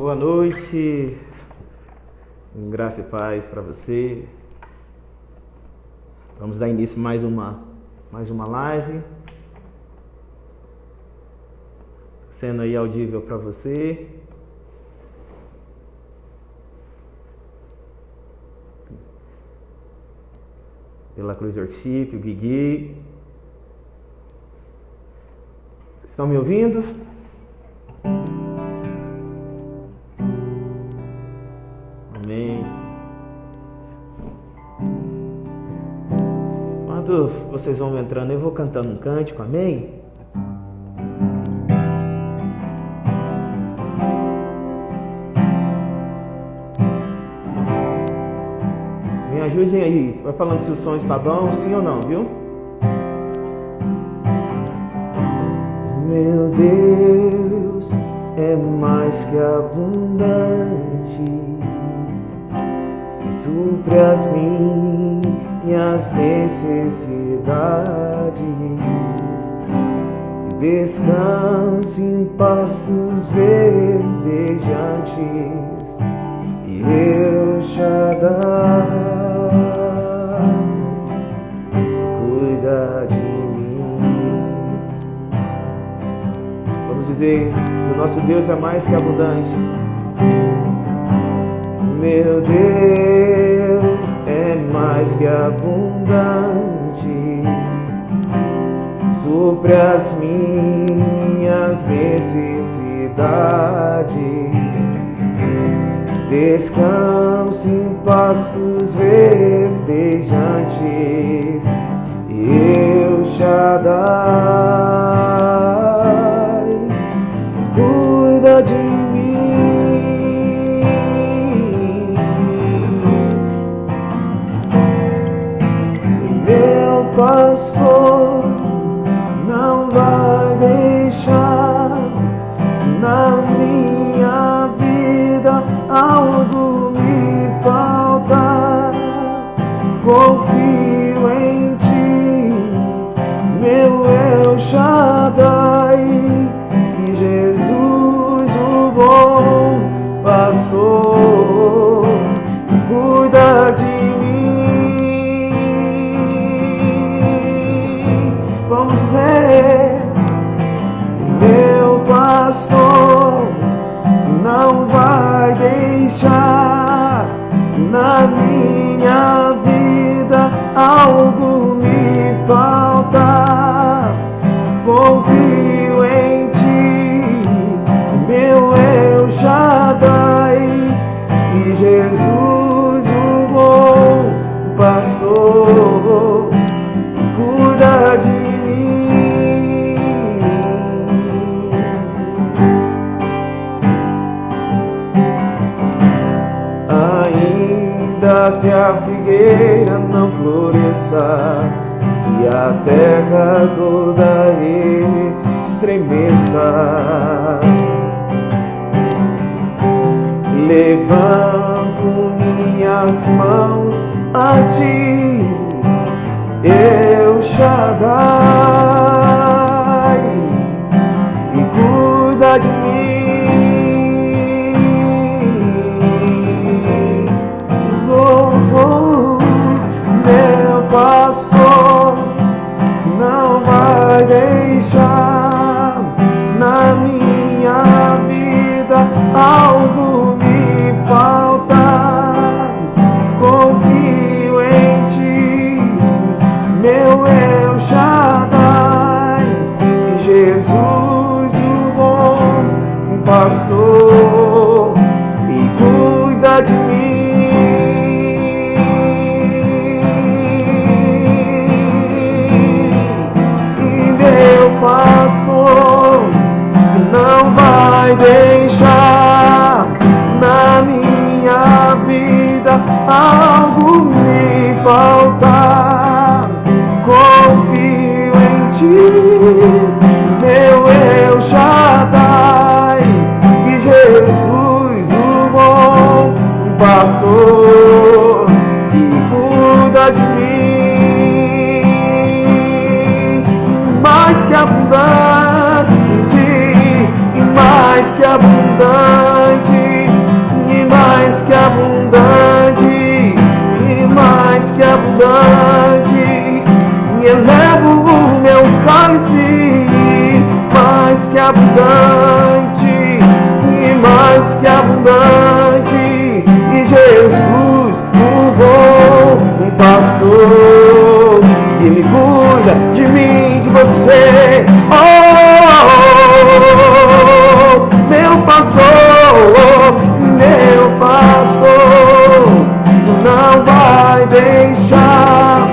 Boa noite, graça e paz para você. Vamos dar início a mais uma live, sendo aí audível para você. Pela Cruz Worship, o Guigui. Vocês estão me ouvindo? Amém. Quando vocês vão entrando, eu vou cantando um cântico, amém? Me ajudem aí, vai falando se o som está bom, sim ou não, viu? Meu Deus é mais que abundante e supre as minhas necessidades. Descanse em pastos verdejantes e eu Shaddai cuida de mim. Vamos dizer, o nosso Deus é mais que abundante. Meu Deus é mais que abundante, supre as minhas necessidades. Descanse em pastos verdejantes e eu Shaddai cuida de mim. Meu pastor não vai deixar na minha vida algo me faltar. Confio em ti, meu El Shaddai, e Jesus, o bom pastor, cuida de mim. Vamos dizer, meu pastor não vai deixar na minha vida algo me faltar. Confio em ti, meu El Shaddai, e Jesus, o bom pastor, cuida de mim. Ainda que a figueira não floresça e a terra toda estremeça, levanto minhas mãos a ti, El Shaddai, e cuida de mim. Meu pastor não vai deixar na minha vida algo me faltar. Confio em ti, meu El Shaddai, e Jesus, o bom pastor, e cuida de mim. Pastor não vai deixar na minha vida algo me faltar. Confio em ti, meu El Shaddai, e Jesus, o bom pastor, que cuida de mim. Mais que abundante, e mais que abundante, mais que abundante, e mais que abundante. E Jesus, o bom pastor, que Ele cuida de mim, de você. Oh, meu pastor, não vai deixar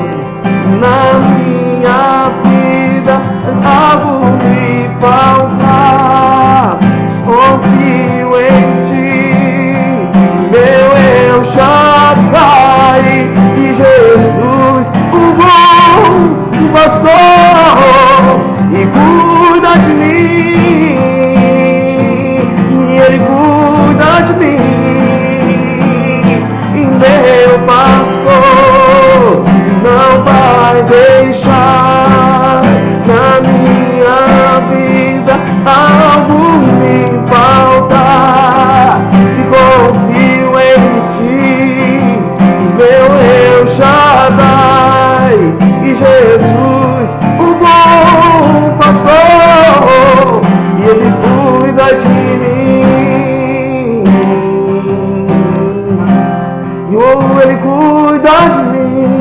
na minha vida algo me faltar. Confio em ti, meu El Shaddai, e Jesus, o bom pastor, e cuida de mim, e Ele cuida de mim. Meu pastor não vai deixar na minha vida algo me faltar. E confio em ti, meu El Shaddai, e Jesus, o bom pastor, e Ele cuida de mim. Ele cuida de mim,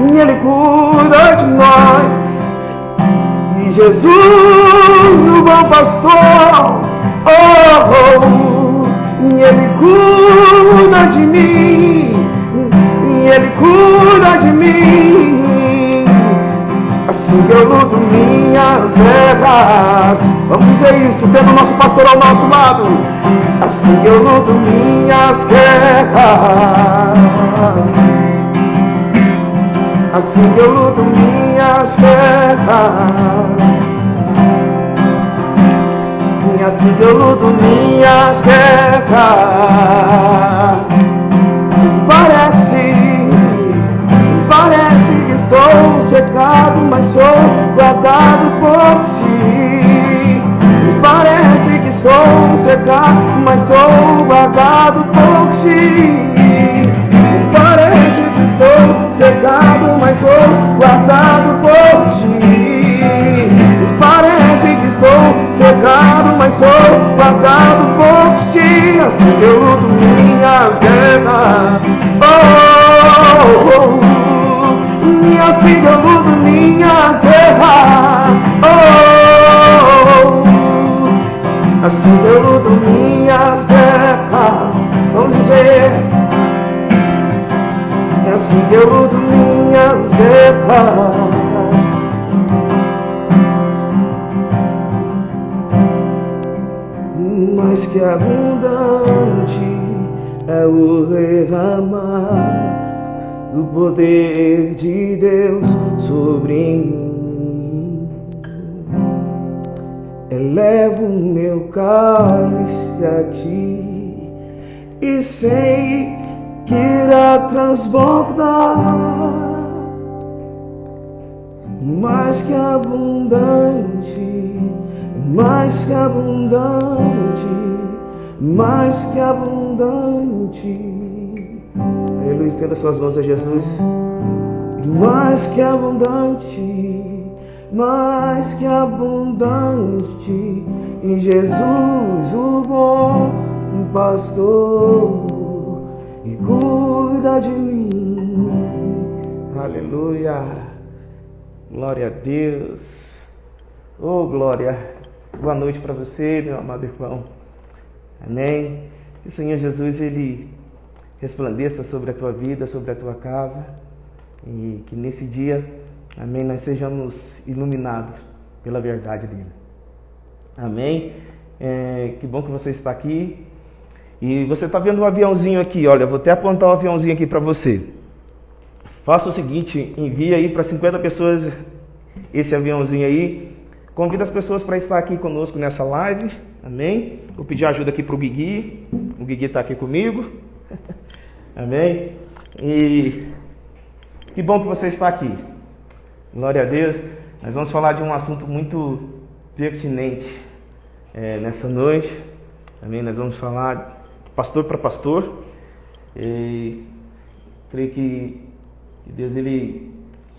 e Ele cuida de nós. E Jesus, o bom pastor, e Ele cuida de mim, e Ele cuida de mim. Assim eu luto minhas guerras. Vamos dizer isso, tendo o nosso pastor ao nosso lado. Assim eu luto minhas guerras. Assim eu luto minhas guerras. E assim eu luto minhas guerras. Parece que estou secado, mas sou guardado por ti. Parece que estou secado, mas sou guardado por ti. Parece que estou secado, mas sou guardado por ti. Parece que estou secado, mas sou guardado por ti. Assim eu luto minhas guerras. E assim eu luto minhas guerras. Assim eu luto minhas guerras. Vamos dizer. Assim eu luto minhas guerras. Mais que abundante é o derramar do poder de Deus sobre mim. Elevo o meu cálice aqui e sei que irá transbordar. Mais que abundante, mais que abundante, mais que abundante. Aleluia, estenda suas mãos a Jesus. Mais que abundante, mais que abundante, em Jesus o bom pastor, e cuida de mim. Aleluia, glória a Deus. Oh, glória. Boa noite para você, meu amado irmão. Amém. Que o Senhor Jesus, Ele resplandeça sobre a tua vida, sobre a tua casa, e que nesse dia, amém, nós sejamos iluminados pela verdade dele. Amém. Que bom que você está aqui. E você está vendo um aviãozinho aqui, olha, eu vou até apontar um aviãozinho aqui para você. Faça o seguinte, envie aí para 50 pessoas esse aviãozinho aí. Convida as pessoas para estar aqui conosco nessa live, amém? Vou pedir ajuda aqui para o Guigui está aqui comigo, amém? E que bom que você está aqui, glória a Deus. Nós vamos falar de um assunto muito pertinente nessa noite, amém? Nós vamos falar pastor para pastor, e creio que Deus, Ele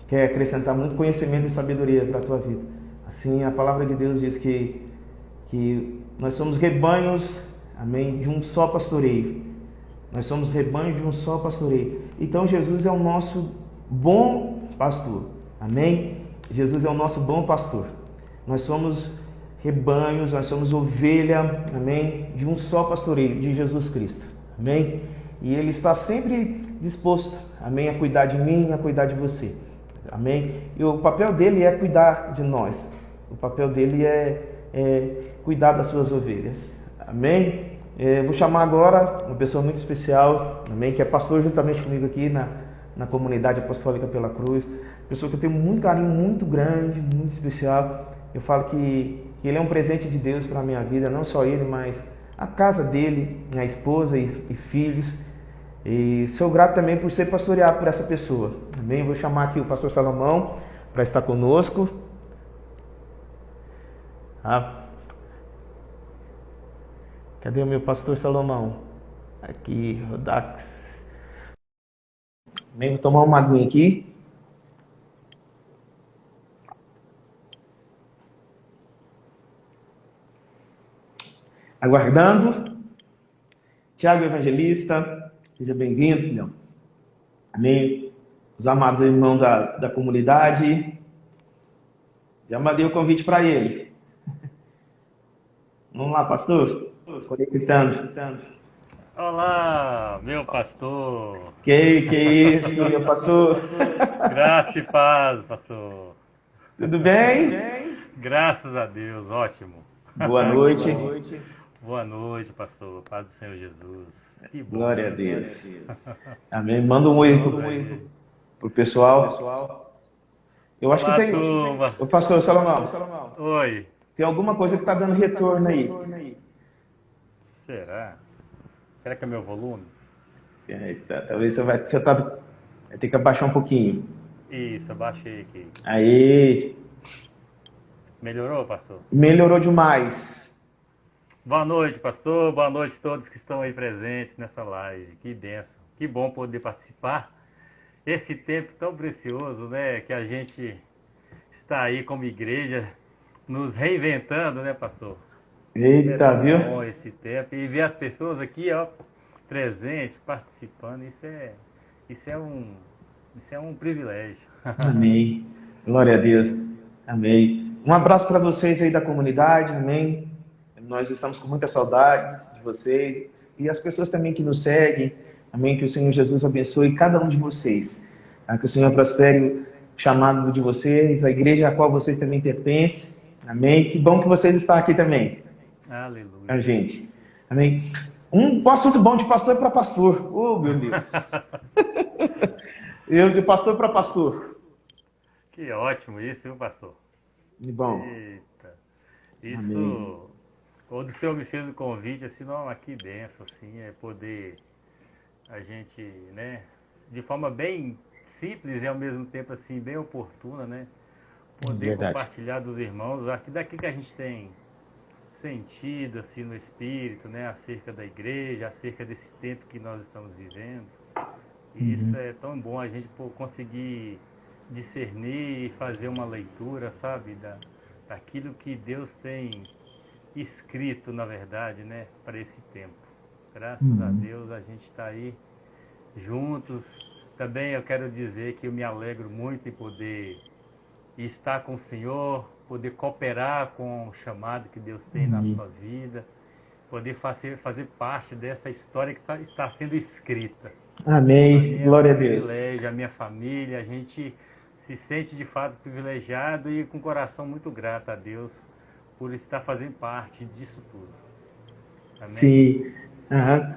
quer acrescentar muito conhecimento e sabedoria para a tua vida. Assim, a palavra de Deus diz que nós somos rebanhos, amém, de um só pastoreio. Nós somos rebanho de um só pastoreio. Então Jesus é o nosso bom pastor, amém? Jesus é o nosso bom pastor. Nós somos rebanhos, nós somos ovelha, amém, de um só pastoreio, de Jesus Cristo, amém? E Ele está sempre disposto, amém, a cuidar de mim, a cuidar de você, amém? E o papel dele é cuidar de nós, o papel dele é cuidar das suas ovelhas, amém? Vou chamar agora uma pessoa muito especial, amém, que é pastor juntamente comigo aqui na comunidade apostólica pela cruz, pessoa que eu tenho muito carinho, muito grande, muito especial. Eu falo que ele é um presente de Deus para a minha vida, não só ele, mas a casa dele, minha esposa e filhos. E sou grato também por ser pastoreado por essa pessoa. Amém? Vou chamar aqui o pastor Salomão para estar conosco. Cadê o meu pastor Salomão? Aqui, Rodax. Vou tomar uma aguinha aqui. Aguardando. Tiago Evangelista, seja bem-vindo, filhão. Amém. Os amados irmãos da comunidade. Já mandei o convite para ele. Vamos lá, pastor. Conectando. Olá, meu pastor. Que isso, meu pastor? Graça e paz, pastor. Tudo bem? Graças a Deus, ótimo. Boa noite. Boa noite, pastor. Paz do Senhor Jesus. Que bom. Glória a Deus. Amém. Manda um oi pro pessoal. Eu acho Olá, que tem. turma. O pastor Salomão. Oi. Tem alguma coisa que está dando retorno aí. Será? Será que é meu volume? Talvez você vai ter que abaixar um pouquinho. Isso, abaixei aqui. Aí. Melhorou, pastor? Melhorou demais. Boa noite, pastor. Boa noite a todos que estão aí presentes nessa live. Que bênção. Que bom poder participar. Esse tempo tão precioso, né? Que a gente está aí como igreja, nos reinventando, né, pastor? Eita, viu? Bom esse tempo. E ver as pessoas aqui, ó, presentes, participando, isso é um privilégio. Amém. Glória a Deus. Amém. Um abraço para vocês aí da comunidade, amém. Nós estamos com muita saudade de vocês e as pessoas também que nos seguem, amém. Que o Senhor Jesus abençoe cada um de vocês. Que o Senhor prospere o chamado de vocês, a igreja a qual vocês também pertencem, amém. Que bom que vocês estão aqui também. Aleluia. A gente, amém. Um assunto bom de pastor para pastor. Oh, meu Deus. Eu de pastor para pastor. Que ótimo isso, viu, pastor? Que bom. Eita. Isso, Amém. quando o Senhor me fez o convite, assim, não, que benção, assim, é poder a gente, né, de forma bem simples e ao mesmo tempo, assim, bem oportuna, né, poder compartilhar dos irmãos, daqui que a gente tem sentido, assim, no espírito, né, acerca da igreja, acerca desse tempo que nós estamos vivendo. E isso é tão bom a gente conseguir discernir e fazer uma leitura, sabe, daquilo que Deus tem escrito, na verdade, né, para esse tempo. Graças a Deus a gente está aí juntos. Também eu quero dizer que eu me alegro muito em poder estar com o Senhor, poder cooperar com o chamado que Deus tem na sua vida, poder fazer parte dessa história que está sendo escrita. Amém. Glória a Deus. Privilégio, a minha família, a gente se sente de fato privilegiado e com o coração muito grato a Deus por estar fazendo parte disso tudo. Amém? Sim.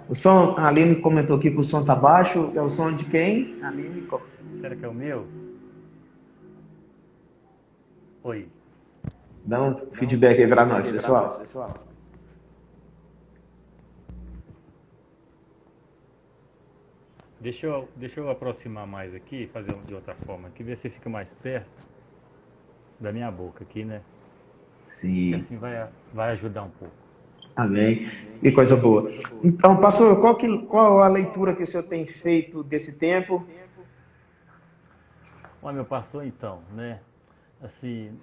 O som, a Aline comentou aqui que o som tá baixo. É o som de quem? Aline. Será que é o meu? Oi. Dá um feedback aí para nós, pessoal. Deixa eu aproximar mais aqui, fazer de outra forma aqui, ver se fica mais perto da minha boca aqui, né? Sim. Assim vai ajudar um pouco. Amém. Que coisa boa. Então, pastor, qual a leitura que o senhor tem feito desse tempo? Olha, meu pastor, então, né? Assim,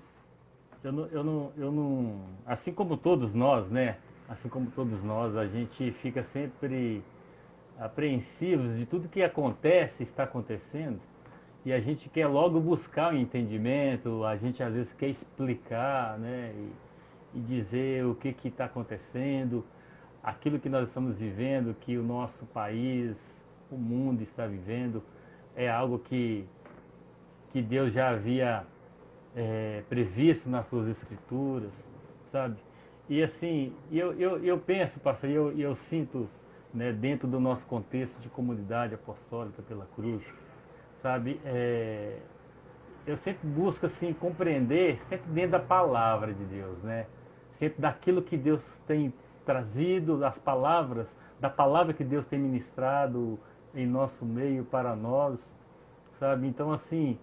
assim como todos nós, né? Assim como todos nós, a gente fica sempre apreensivos de tudo que acontece, está acontecendo, e a gente quer logo buscar o entendimento, a gente às vezes quer explicar, né? E dizer o que está acontecendo, aquilo que nós estamos vivendo, que o nosso país, o mundo está vivendo, é algo que Deus já havia previsto nas suas escrituras, sabe? E assim, eu penso, pastor, eu sinto, né, dentro do nosso contexto de comunidade apostólica pela cruz, sabe? Eu sempre busco assim compreender, sempre dentro da palavra de Deus, né? Sempre daquilo que Deus tem trazido, das palavras, da palavra que Deus tem ministrado em nosso meio para nós, sabe? Então assim,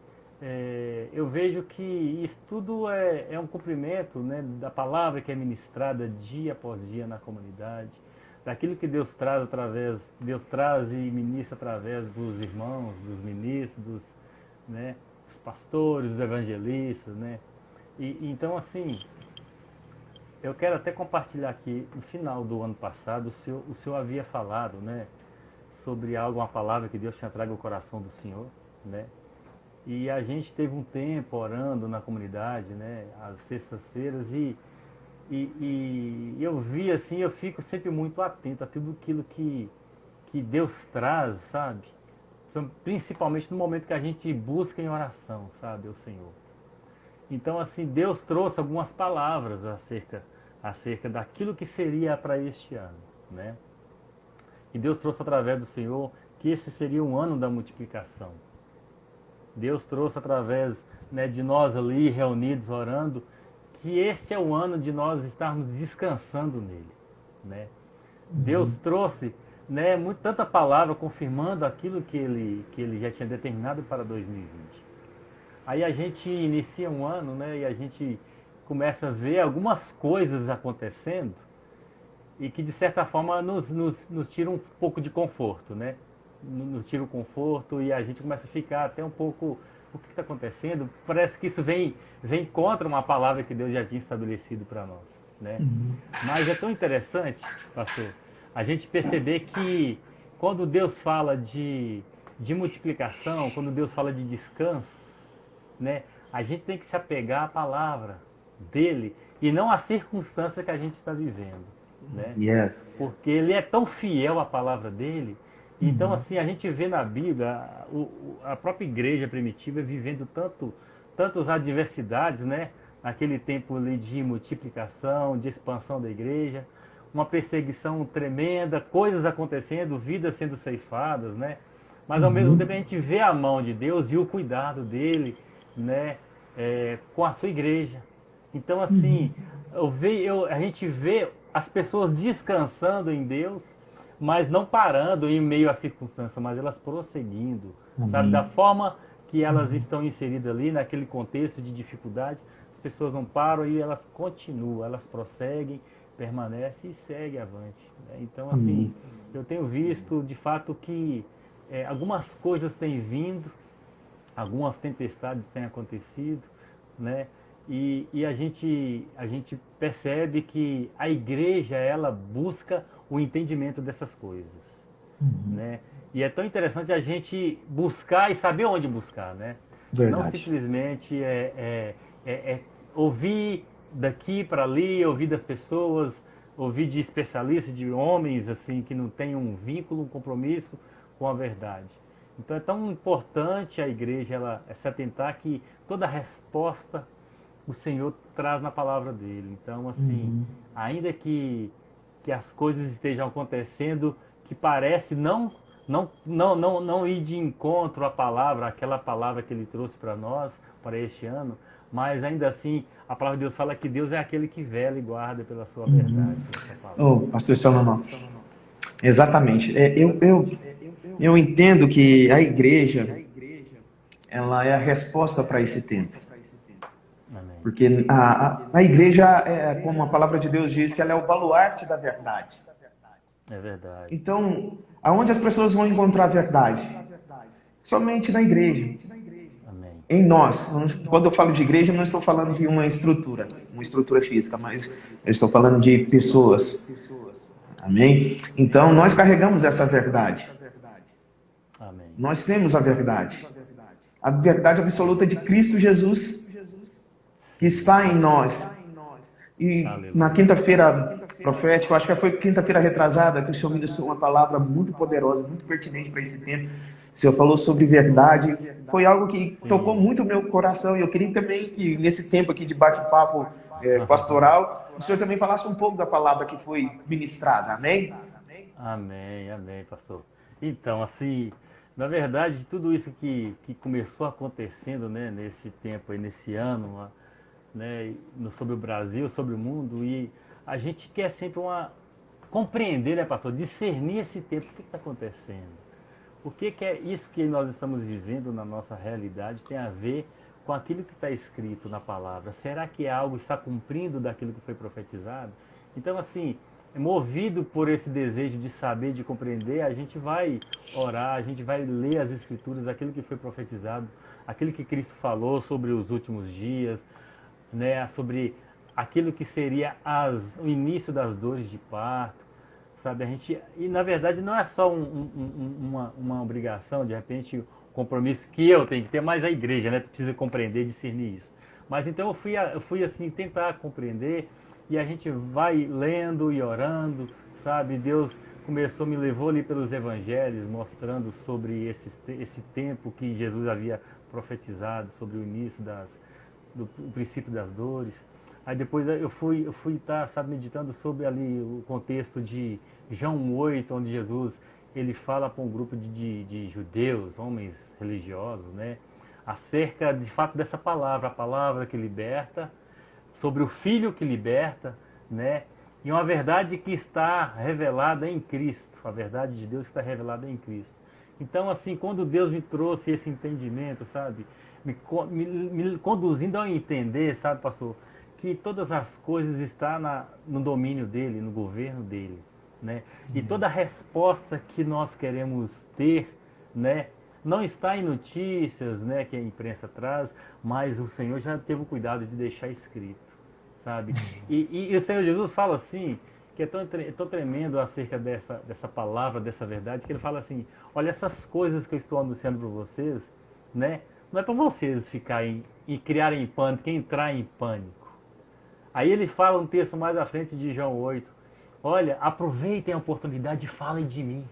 eu vejo que isso tudo é um cumprimento, né, da palavra que é ministrada dia após dia na comunidade, daquilo que Deus traz e ministra através dos irmãos, dos ministros, né, dos pastores, dos evangelistas, né? E então assim, eu quero até compartilhar aqui, no final do ano passado, o senhor havia falado, né, sobre uma palavra que Deus tinha trago ao coração do senhor, né? E a gente teve um tempo orando na comunidade, né, às sextas-feiras, e eu vi assim, eu fico sempre muito atento a tudo aquilo que Deus traz, sabe? Principalmente no momento que a gente busca em oração, sabe, o Senhor. Então assim, Deus trouxe algumas palavras acerca daquilo que seria para este ano, né? E Deus trouxe através do Senhor que esse seria um ano da multiplicação. Deus trouxe através, né, de nós ali reunidos orando, que este é o ano de nós estarmos descansando nele, né? Deus trouxe, né, tanta palavra confirmando aquilo que ele já tinha determinado para 2020. Aí a gente inicia um ano, né, e a gente começa a ver algumas coisas acontecendo e que de certa forma nos tira um pouco de conforto, né? Nos tira o conforto e a gente começa a ficar até um pouco, o que está acontecendo? Parece que isso vem contra uma palavra que Deus já tinha estabelecido para nós, né? Mas é tão interessante, pastor, a gente perceber que quando Deus fala de multiplicação, quando Deus fala de descanso, né, a gente tem que se apegar à palavra dele e não à circunstância que a gente está vivendo, né? Yes. Porque ele é tão fiel à palavra dele. Então assim, a gente vê na Bíblia a própria igreja primitiva vivendo tantas adversidades, né? Naquele tempo ali de multiplicação, de expansão da igreja, uma perseguição tremenda, coisas acontecendo, vidas sendo ceifadas, né? Mas ao mesmo tempo a gente vê a mão de Deus e o cuidado dele, né, com a sua igreja. Então assim, a gente vê as pessoas descansando em Deus, mas não parando em meio à circunstância, mas elas prosseguindo, sabe, da forma que elas estão inseridas ali, naquele contexto de dificuldade, as pessoas não param e elas continuam, elas prosseguem, permanecem e seguem avante, né? Então assim, eu tenho visto de fato que algumas coisas têm vindo, algumas tempestades têm acontecido, né? E a gente percebe que a igreja, ela busca o entendimento dessas coisas, né? E é tão interessante a gente buscar e saber onde buscar, né? Verdade. Não simplesmente ouvir daqui para ali, ouvir das pessoas, ouvir de especialistas, de homens assim que não têm um vínculo, um compromisso com a verdade. Então é tão importante a igreja ela se atentar que toda resposta o Senhor traz na palavra dele. Então assim, ainda que as coisas estejam acontecendo que parece não ir de encontro à palavra, aquela palavra que ele trouxe para nós, para este ano, mas ainda assim a palavra de Deus fala que Deus é aquele que vela e guarda pela sua verdade. Pastor Salomão, exatamente. Eu entendo que a igreja, ela é a resposta para esse tempo. Amém. Porque a igreja, como a palavra de Deus diz, que ela é o baluarte da verdade. É verdade. Então, aonde as pessoas vão encontrar a verdade? Somente na igreja. Amém. em nós. Quando eu falo de igreja, eu não estou falando de uma estrutura física, mas eu estou falando de pessoas. Amém? Então, nós carregamos essa verdade. Amém. Nós temos a verdade absoluta de Cristo Jesus, que está em nós. E na quinta-feira profética, eu acho que foi quinta-feira retrasada, que o Senhor me deu uma palavra muito poderosa, muito pertinente para esse tempo. O Senhor falou sobre verdade. Foi algo que tocou muito o meu coração. E eu queria também que, nesse tempo aqui de bate-papo pastoral, o Senhor também falasse um pouco da palavra que foi ministrada. Amém? Amém, amém, pastor. Então, assim, na verdade, tudo isso que começou acontecendo, né, nesse tempo aí, nesse ano, né, sobre o Brasil, sobre o mundo, e a gente quer sempre compreender, né, pastor, discernir esse tempo, o que está acontecendo. O que é isso que nós estamos vivendo na nossa realidade tem a ver com aquilo que está escrito na palavra? Será que algo está cumprindo daquilo que foi profetizado? Então, assim, movido por esse desejo de saber, de compreender, a gente vai orar, a gente vai ler as escrituras, aquilo que foi profetizado, aquilo que Cristo falou sobre os últimos dias, né, sobre aquilo que seria o início das dores de parto, sabe? E na verdade não é só uma obrigação, de repente, um compromisso que eu tenho que ter, mas a igreja, né, precisa compreender e discernir isso. Mas então eu fui assim tentar compreender, e a gente vai lendo e orando, sabe? Deus me levou ali pelos evangelhos, mostrando sobre esse tempo que Jesus havia profetizado, sobre o início do princípio das dores. Aí depois eu fui estar, sabe, meditando sobre ali o contexto de João 8, onde Jesus ele fala para um grupo de judeus, homens religiosos, né, acerca de fato dessa palavra, a palavra que liberta, sobre o Filho que liberta, né, e uma verdade que está revelada em Cristo, a verdade de Deus que está revelada em Cristo. Então, assim, quando Deus me trouxe esse entendimento, sabe, me conduzindo a entender, sabe, pastor, que todas as coisas estão no domínio dele, no governo dele, né? E toda resposta que nós queremos ter, né, não está em notícias, né, que a imprensa traz, mas o Senhor já teve o cuidado de deixar escrito, sabe? E o Senhor Jesus fala assim, que é tão tremendo acerca dessa palavra, dessa verdade, que ele fala assim: olha, essas coisas que eu estou anunciando para vocês, né, não é para vocês ficarem e criarem pânico, entrar em pânico. Aí ele fala um texto mais à frente de João 8. Olha, aproveitem a oportunidade e falem de mim.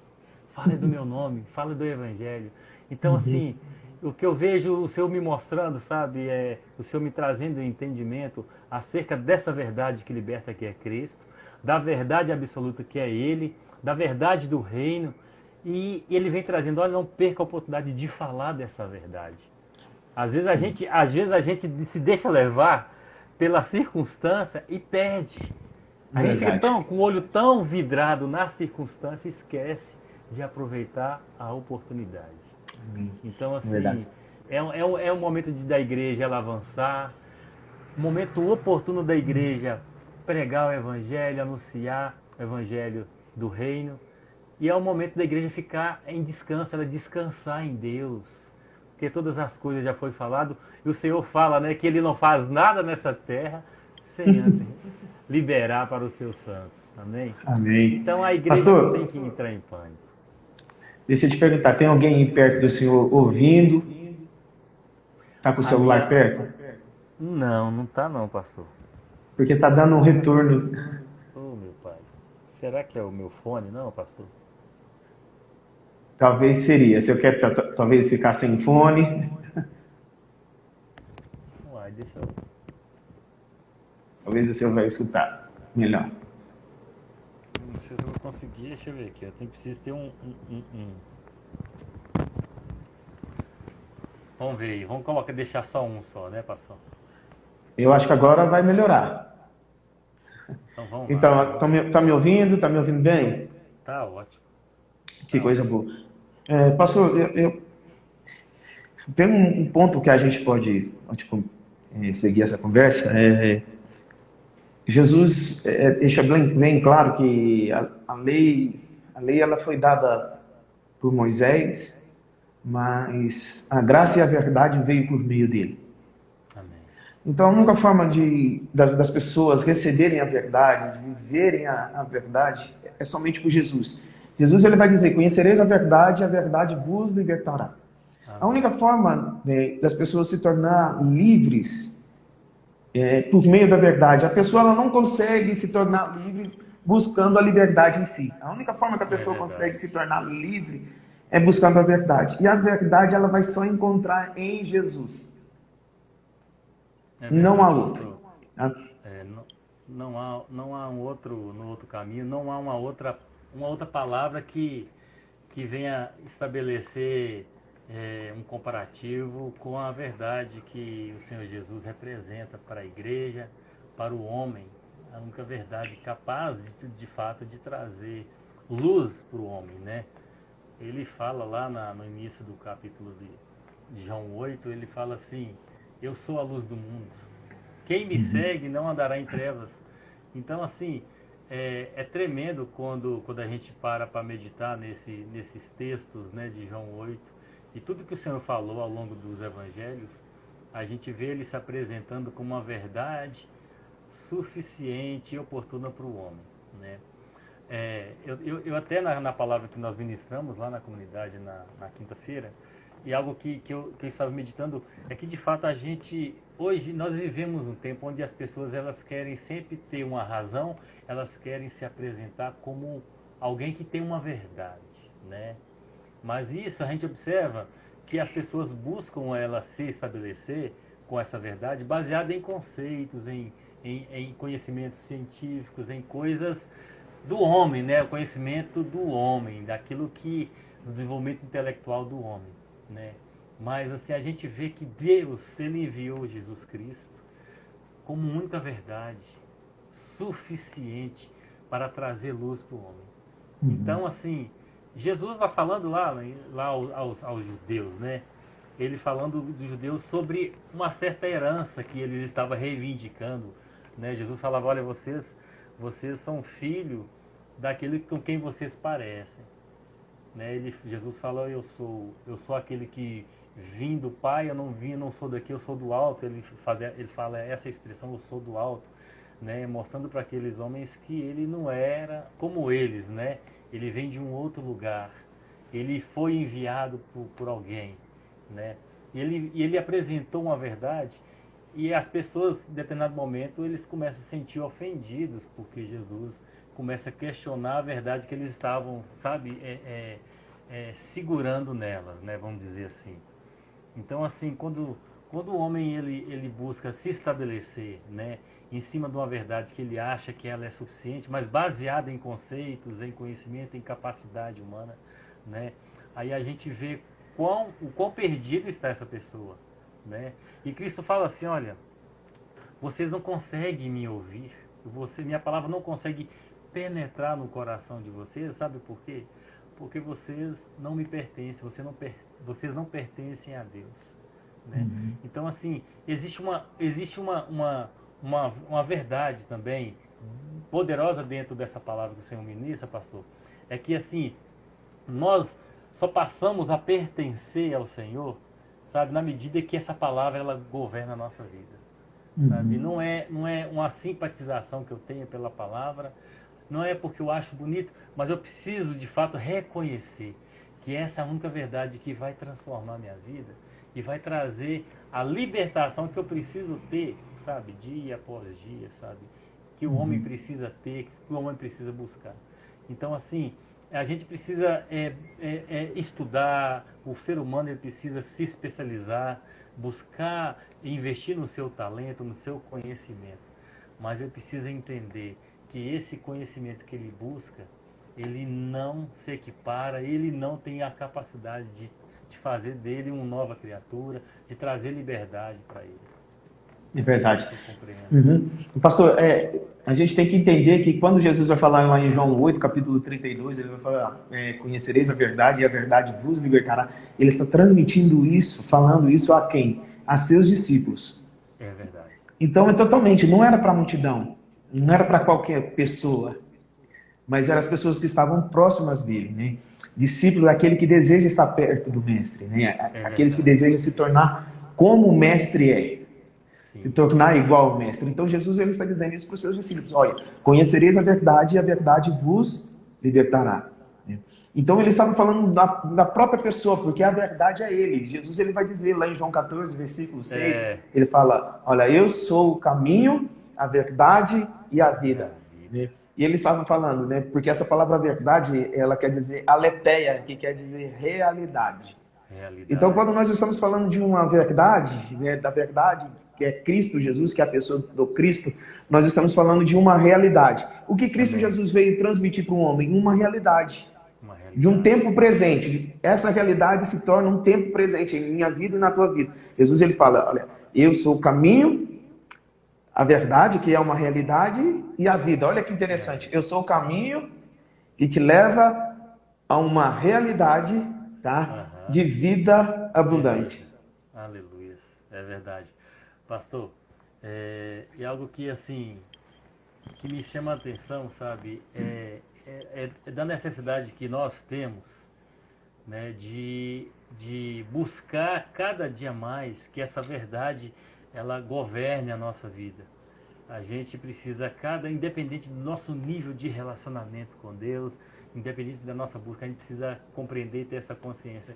Falem do meu nome, falem do Evangelho. Então, assim, o que eu vejo o Senhor me mostrando, sabe, é o Senhor me trazendo entendimento acerca dessa verdade que liberta, que é Cristo, da verdade absoluta que é Ele, da verdade do reino. E ele vem trazendo, olha, não perca a oportunidade de falar dessa verdade. Às vezes a gente se deixa levar pela circunstância e perde. A gente fica com o olho tão vidrado na circunstância e esquece de aproveitar a oportunidade. Então, assim, é um momento da igreja ela avançar, um momento oportuno da igreja pregar o Evangelho, anunciar o Evangelho do reino. E é o momento da igreja ficar em descanso, ela descansar em Deus. Porque todas as coisas já foi falado, e o Senhor fala, né, que Ele não faz nada nessa terra sem antes liberar para os seus santos. Amém? Amém. Então a igreja Pastor, não tem que entrar em pânico. Deixa eu te perguntar, tem alguém aí perto do senhor ouvindo? Está com o celular perto? Não está não, pastor. Porque está dando um retorno. Oh, meu pai. Será que é o meu fone, não, pastor? Talvez seria. Se eu quero talvez ficar sem fone. Uai, deixa eu... Talvez o senhor vai escutar melhor. Não sei se eu vou conseguir, deixa eu ver aqui. Eu preciso ter Vamos ver aí, vamos deixar só um só, né, pastor? Eu acho que agora vai melhorar. Então vamos então, lá. Tá me ouvindo? Tá me ouvindo bem? Tá ótimo. Que coisa boa. Pastor, tem um ponto que a gente pode seguir essa conversa. Jesus deixa bem claro que a lei ela foi dada por Moisés, mas a graça e a verdade veio por meio dele. Amém. Então, a única forma das pessoas receberem a verdade, de viverem a verdade, é somente por Jesus. Jesus ele vai dizer: conhecereis a verdade vos libertará. Amém. A única forma das pessoas se tornar livres por meio da verdade. A pessoa ela não consegue se tornar livre buscando a liberdade em si. A única forma que a pessoa consegue se tornar livre é buscando a verdade. E a verdade ela vai só encontrar em Jesus. Não há outro. Não há um outro caminho, não há uma outra palavra que venha estabelecer um comparativo com a verdade que o Senhor Jesus representa para a igreja, para o homem. A única verdade capaz de fato de trazer luz para o homem, né? Ele fala lá no início do capítulo de João 8, ele fala assim: eu sou a luz do mundo. Quem me segue não andará em trevas. Então, assim, é tremendo quando a gente para meditar nesses textos, né, de João 8. E tudo que o Senhor falou ao longo dos evangelhos, a gente vê ele se apresentando como uma verdade suficiente e oportuna para o homem, né? Eu até na palavra que nós ministramos lá na comunidade na quinta-feira, e algo que eu estava meditando é que de fato hoje nós vivemos um tempo onde as pessoas elas querem sempre ter uma razão, elas querem se apresentar como alguém que tem uma verdade, né? Mas isso a gente observa que as pessoas buscam ela se estabelecer com essa verdade baseada em conceitos, em conhecimentos científicos, em coisas do homem, né? O conhecimento do homem, do desenvolvimento intelectual do homem, né? Mas assim, a gente vê que Deus, ele enviou Jesus Cristo como única verdade, suficiente para trazer luz para o homem. Então, assim, Jesus está falando lá aos judeus, né? Ele falando dos judeus sobre uma certa herança que eles estavam reivindicando, né? Jesus falava: olha, vocês são filho daquele com quem vocês parecem, né? Jesus falou: eu sou aquele que vim do Pai, eu não sou daqui, eu sou do alto. Ele fala essa expressão: eu sou do alto, né? Mostrando para aqueles homens que ele não era como eles, né? Ele vem de um outro lugar, ele foi enviado por alguém, né? E ele apresentou uma verdade, e as pessoas, em determinado momento, eles começam a se sentir ofendidos, porque Jesus começa a questionar a verdade que eles estavam, sabe, segurando nelas, né? Vamos dizer assim. Então, assim, quando o homem ele busca se estabelecer, né, em cima de uma verdade que ele acha que ela é suficiente, mas baseada em conceitos, em conhecimento, em capacidade humana, né, aí a gente vê o quão perdido está essa pessoa, né? E Cristo fala assim: olha, vocês não conseguem me ouvir, minha palavra não consegue penetrar no coração de vocês, sabe por quê? Porque vocês não me pertencem, vocês não pertencem a Deus, né? Então, assim, existe uma verdade também poderosa dentro dessa palavra que o Senhor ministra, pastor, é que, assim, nós só passamos a pertencer ao Senhor, sabe, na medida que essa palavra ela governa a nossa vida, sabe? Não é uma simpatização que eu tenho pela palavra, não é porque eu acho bonito, mas eu preciso de fato reconhecer que essa é a única verdade que vai transformar a minha vida e vai trazer a libertação que eu preciso ter, sabe, dia após dia, sabe, que o homem precisa ter, que o homem precisa buscar. Então, assim, a gente precisa estudar, o ser humano ele precisa se especializar, buscar investir no seu talento, no seu conhecimento, mas ele precisa entender que esse conhecimento que ele busca, ele não se equipara, ele não tem a capacidade de fazer dele uma nova criatura, de trazer liberdade para ele. É verdade. Pastor, a gente tem que entender que quando Jesus vai falar lá em João 8, capítulo 32, ele vai falar: conhecereis a verdade e a verdade vos libertará. Ele está transmitindo isso, falando isso a quem? A seus discípulos. É verdade. Então, totalmente, não era para a multidão, não era para qualquer pessoa. mas eram as pessoas que estavam próximas dele, né? Discípulo é aquele que deseja estar perto do mestre, né? Aqueles que desejam se tornar como o mestre é, se Sim. tornar igual ao mestre. Então Jesus ele está dizendo isso para os seus discípulos: olha, conhecereis a verdade e a verdade vos libertará. Então ele estava falando da própria pessoa, porque a verdade é ele. Jesus ele vai dizer lá em João 14, versículo 6, ele fala: olha, eu sou o caminho, a verdade e a vida. Né? E eles estavam falando, né? Porque essa palavra verdade, ela quer dizer aletheia, que quer dizer realidade. Então, quando nós estamos falando de uma verdade, né, da verdade que é Cristo Jesus, que é a pessoa do Cristo, nós estamos falando de uma realidade. O que Cristo Jesus veio transmitir para o homem? Uma realidade. De um tempo presente. Essa realidade se torna um tempo presente em minha vida e na tua vida. Jesus ele fala: olha, eu sou o caminho, a verdade, que é uma realidade, e a vida. Olha que interessante. Eu sou o caminho que te leva a uma realidade, tá? De vida abundante. Aleluia. É verdade. Pastor, e algo que assim que me chama a atenção, sabe, é da necessidade que nós temos, né, de buscar cada dia mais que essa verdade ela governe a nossa vida. A gente precisa, independente do nosso nível de relacionamento com Deus, independente da nossa busca, a gente precisa compreender e ter essa consciência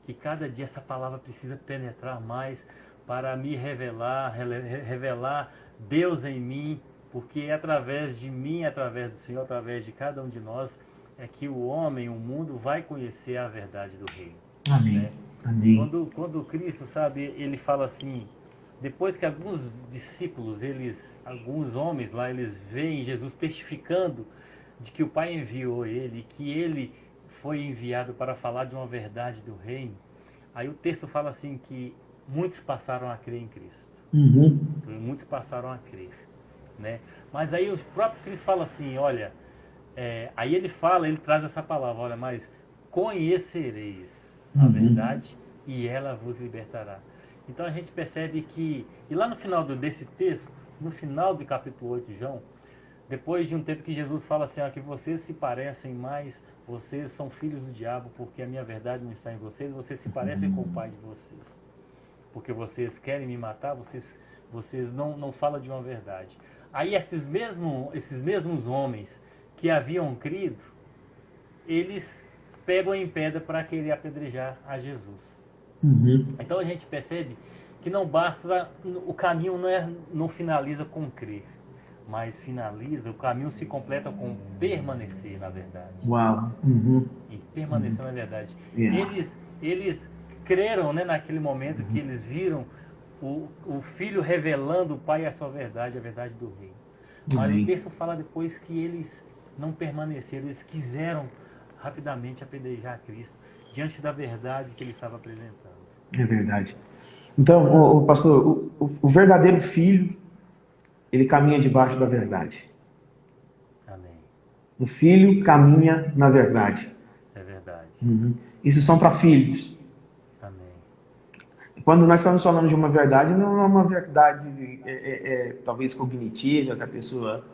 que cada dia essa palavra precisa penetrar mais para me revelar Deus em mim, porque é através de mim, através do Senhor, através de cada um de nós, é que o homem, o mundo vai conhecer a verdade do reino. Amém. Né? Amém. Quando Cristo, sabe, ele fala assim, depois que alguns discípulos, alguns homens lá, eles veem Jesus testificando de que o Pai enviou ele, que ele foi enviado para falar de uma verdade do reino, aí o texto fala assim que muitos passaram a crer em Cristo. Muitos passaram a crer. Né? Mas aí o próprio Cristo fala assim, olha, aí ele traz essa palavra, olha, mas conhecereis a verdade e ela vos libertará. Então a gente percebe que, e lá no final desse texto, no final do capítulo 8 de João, depois de um tempo que Jesus fala assim, que vocês se parecem mais, vocês são filhos do diabo, porque a minha verdade não está em vocês, vocês se parecem com o pai de vocês. Porque vocês querem me matar, vocês não falam de uma verdade. Aí esses mesmos homens que haviam crido, eles pegam em pedra para querer apedrejar a Jesus. Então a gente percebe que não basta, o caminho não finaliza com crer, mas o caminho se completa com permanecer na verdade. Uau! E permanecer na verdade. Eles creram, né, naquele momento que eles viram o Filho revelando o Pai a sua verdade, a verdade do Reino. Mas o texto fala depois que eles não permaneceram, eles quiseram rapidamente apedrejar Cristo diante da verdade que ele estava apresentando. É verdade. Então, pastor, o verdadeiro filho, ele caminha debaixo da verdade. Amém. O filho caminha na verdade. É verdade. Isso são para filhos. Amém. Quando nós estamos falando de uma verdade, não é uma verdade talvez cognitiva, que a pessoa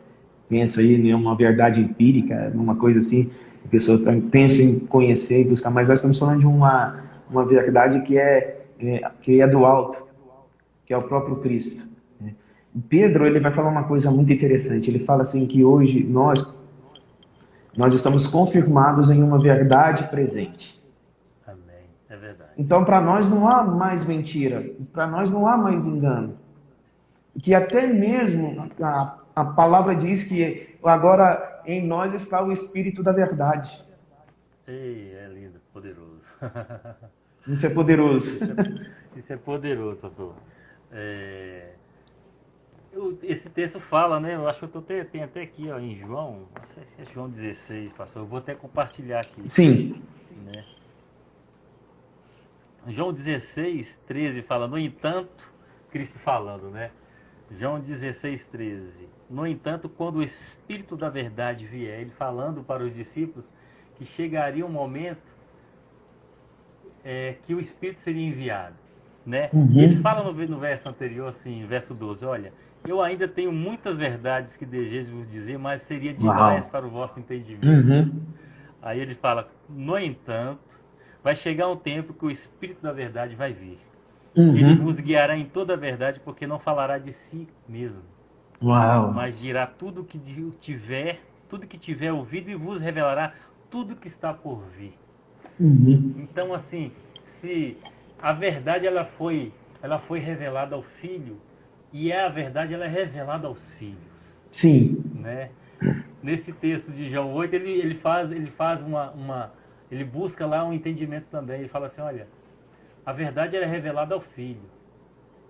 pensa aí, né, uma verdade empírica, uma coisa assim, a pessoa pensa em conhecer e buscar, mas nós estamos falando de uma verdade que é do alto, que é o próprio Cristo. Pedro, ele vai falar uma coisa muito interessante. Ele fala assim que hoje nós estamos confirmados em uma verdade presente. Amém. É verdade. Então, para nós não há mais mentira, para nós não há mais engano. Que até mesmo a palavra diz que agora em nós está o Espírito da verdade. Ei, é lindo, poderoso. Isso é poderoso. Isso é poderoso, pastor. Esse texto fala, né? Eu acho que eu tenho até aqui, ó, em João, é João 16, pastor. Eu vou até compartilhar aqui. Sim. Né? João 16, 13 fala, no entanto, Cristo falando, né? João 16, 13. No entanto, quando o Espírito da verdade vier, ele falando para os discípulos que chegaria um momento que o Espírito seria enviado, né? E ele fala no verso anterior, assim, verso 12, olha, eu ainda tenho muitas verdades que desejo vos dizer, mas seria Uau. demais para o vosso entendimento. Uhum. Aí ele fala, no entanto, vai chegar um tempo que o Espírito da verdade vai vir. Ele Uhum. vos guiará em toda a verdade, porque não falará de si mesmo, Uau. mas dirá tudo que tiver ouvido e vos revelará tudo que está por vir. Uhum. Então, assim, se a verdade ela foi revelada ao Filho, e a verdade ela é revelada aos filhos, Sim. né? Nesse texto de João 8, ele faz ele busca lá um entendimento também. Ele fala assim, olha, a verdade ela é revelada ao Filho,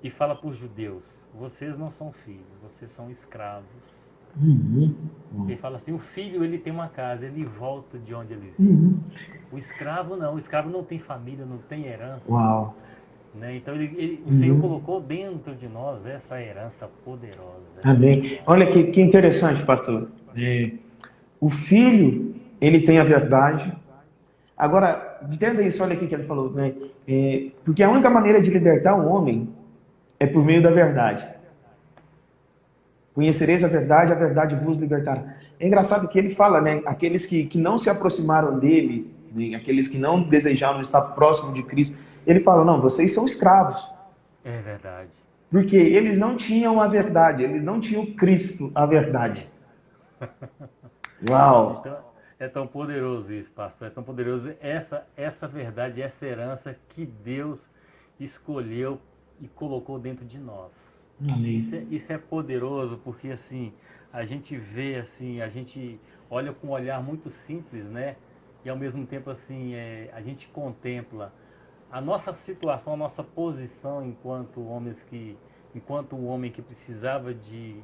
e fala para os judeus, vocês não são filhos, vocês são escravos. Uhum. Ele fala assim, o filho ele tem uma casa, ele volta de onde ele veio. Uhum. O escravo não tem família, não tem herança. Uau. Né? Então o Senhor colocou dentro de nós essa herança poderosa. Amém. Olha que interessante, pastor. O filho, ele tem a verdade. Agora, entenda isso, olha aqui que ele falou, né? Porque a única maneira de libertar o homem é por meio da verdade. Conhecereis a verdade vos libertará. É engraçado que ele fala, né? Aqueles que não se aproximaram dele, né? Aqueles que não desejavam estar próximo de Cristo, ele fala, não, vocês são escravos. É verdade. Porque eles não tinham a verdade, eles não tinham Cristo, a verdade. Uau! Então, é tão poderoso isso, pastor. É tão poderoso essa verdade, essa herança que Deus escolheu e colocou dentro de nós. Isso é poderoso porque assim, a gente vê assim, a gente olha com um olhar muito simples, né? E ao mesmo tempo assim, a gente contempla a nossa situação, a nossa posição enquanto um homem que precisava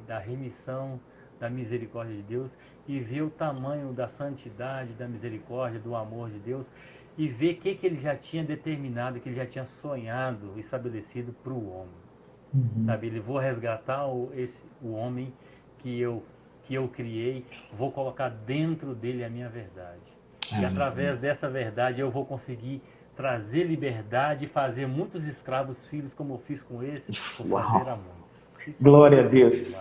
da remissão, da misericórdia de Deus, e ver o tamanho da santidade, da misericórdia, do amor de Deus, e ver o que ele já tinha determinado, que ele já tinha sonhado, estabelecido para o homem. Sabe, ele vou resgatar o homem que eu criei, vou colocar dentro dele a minha verdade. E através dessa verdade eu vou conseguir trazer liberdade e fazer muitos escravos filhos, como eu fiz com esse, vou fazer a muitos. Glória a Deus.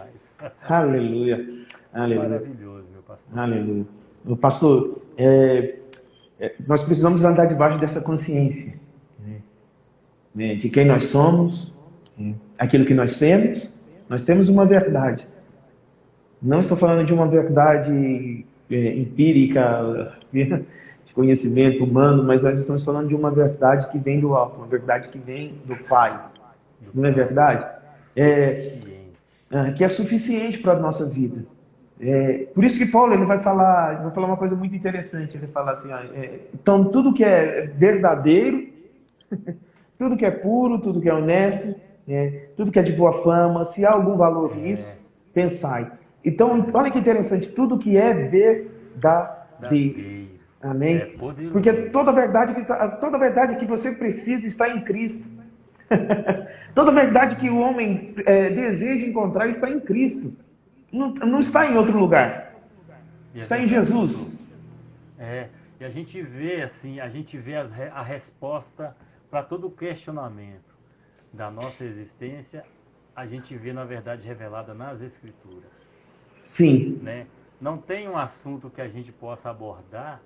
Aleluia. Aleluia. Maravilhoso, meu pastor. Aleluia. O pastor, nós precisamos andar debaixo dessa consciência, né, de quem nós somos, aquilo que nós temos. Nós temos uma verdade. Não estou falando de uma verdade empírica, de conhecimento humano, mas nós estamos falando de uma verdade que vem do alto, uma verdade que vem do Pai. Não é verdade? Que é suficiente para a nossa vida. Por isso que Paulo ele vai falar uma coisa muito interessante. Ele fala assim, então tudo que é verdadeiro, tudo que é puro, tudo que é honesto, tudo que é de boa fama, se há algum valor nisso, pensai. Então, olha que interessante, tudo que é verdadeiro. Amém? Porque toda verdade que você precisa está em Cristo. Toda verdade que o homem deseja encontrar está em Cristo. Não está em outro lugar. Está em Jesus. E a gente vê assim, a resposta para todo o questionamento da nossa existência, a gente vê na verdade revelada nas Escrituras. Sim. Né? Não tem um assunto que a gente possa abordar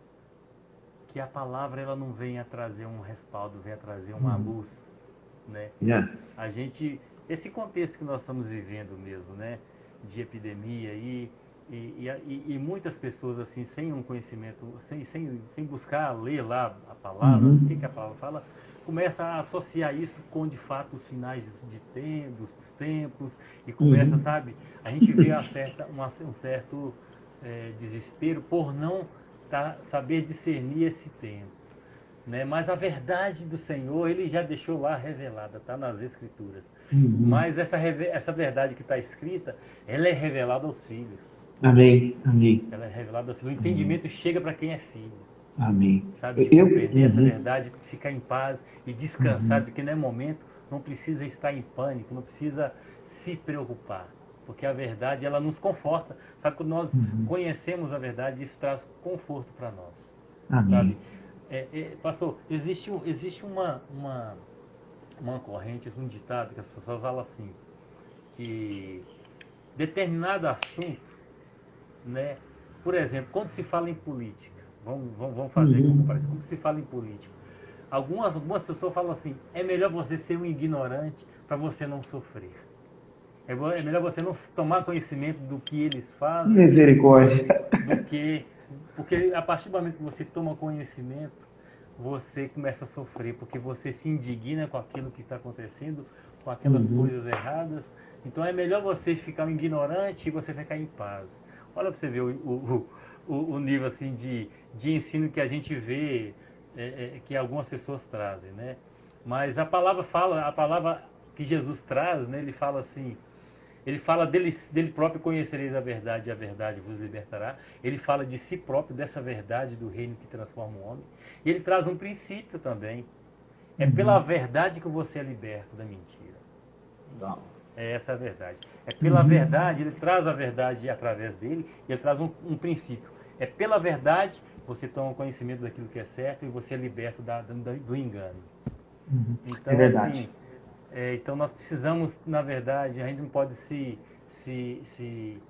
que a palavra ela não venha trazer um respaldo, venha trazer uma luz, né? Yes. Esse contexto que nós estamos vivendo mesmo, né, de epidemia e muitas pessoas assim sem um conhecimento, sem buscar ler lá a palavra, o que a palavra fala, começa a associar isso com de fato os finais dos tempos e começa, sabe, a gente vê um certo desespero por não saber discernir esse tempo, né? Mas a verdade do Senhor ele já deixou lá revelada, está nas Escrituras. Mas essa verdade que está escrita, ela é revelada aos filhos. Amém. Amém. Ela é revelada aos filhos. O entendimento chega para quem é filho. Amém. Sabe, de compreender essa verdade, ficar em paz e descansar de que no momento não precisa estar em pânico, não precisa se preocupar, porque a verdade ela nos conforta. Sabe, quando nós conhecemos a verdade, isso traz conforto para nós. Amém. Sabe? Pastor, existe uma corrente, um ditado que as pessoas falam assim, que determinado assunto, né? Por exemplo, quando se fala em política, vamos fazer como parece, quando se fala em política, algumas pessoas falam assim, é melhor você ser um ignorante para você não sofrer. É melhor você não tomar conhecimento do que eles fazem, Misericórdia. porque a partir do momento que você toma conhecimento, você começa a sofrer, porque você se indigna com aquilo que está acontecendo, com aquelas coisas erradas. Então é melhor você ficar um ignorante e você ficar em paz. Olha para você ver o nível assim de ensino que a gente vê, que algumas pessoas trazem, né? Mas a palavra que Jesus traz, né? Ele fala dele próprio: conhecereis a verdade e a verdade vos libertará. Ele fala de si próprio, dessa verdade do reino que transforma o homem. E ele traz um princípio também. É pela verdade que você é liberto da mentira. Não. É essa a verdade. É pela verdade, ele traz a verdade através dele, e ele traz um princípio. É pela verdade você toma conhecimento daquilo que é certo e você é liberto do engano. Então, É verdade. assim, então nós precisamos, na verdade, a gente não pode se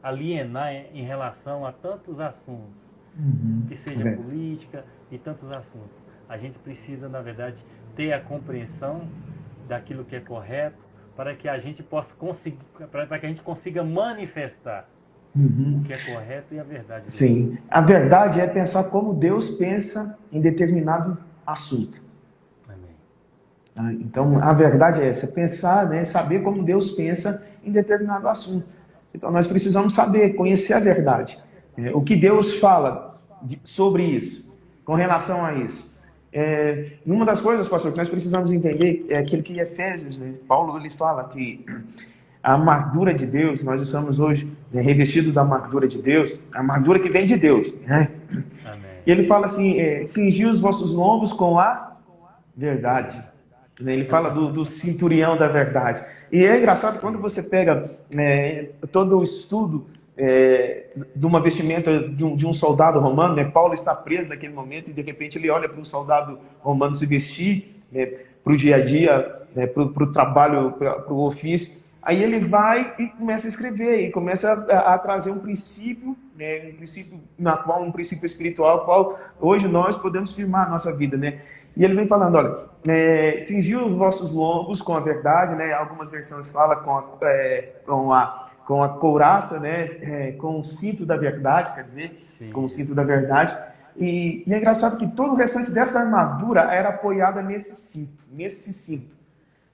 alienar em relação a tantos assuntos, que seja política e tantos assuntos. A gente precisa, na verdade, ter a compreensão daquilo que é correto, para que a gente possa conseguir, para que a gente consiga manifestar o que é correto e a verdade. Sim, a verdade é pensar como Deus pensa em determinado assunto. Amém. Então, a verdade é essa, pensar, né, saber como Deus pensa em determinado assunto. Então, nós precisamos saber, conhecer a verdade. O que Deus fala sobre isso, com relação a isso. Uma das coisas, pastor, que nós precisamos entender é aquilo que em Efésios, né, Paulo ele fala que a amargura de Deus, nós estamos hoje, né, revestidos da amargura de Deus, a amargura que vem de Deus. Né? Amém. E ele fala assim, cingir os vossos lombos com a verdade. Ele fala do cinturão da verdade. E é engraçado quando você pega todo o estudo de uma vestimenta de um soldado romano, né? Paulo está preso naquele momento e de repente ele olha para um soldado romano se vestir, né, para o dia a dia, né, para o trabalho, para o ofício. Aí ele vai e começa a escrever e começa a trazer um princípio, né, um princípio espiritual, qual hoje nós podemos firmar a nossa vida, né? E ele vem falando, olha, cingiu os vossos lombos com a verdade, né? Algumas versões falam com a couraça, né? Com o cinto da verdade, quer dizer, Sim. Com o cinto da verdade. E é engraçado que todo o restante dessa armadura era apoiada nesse cinto.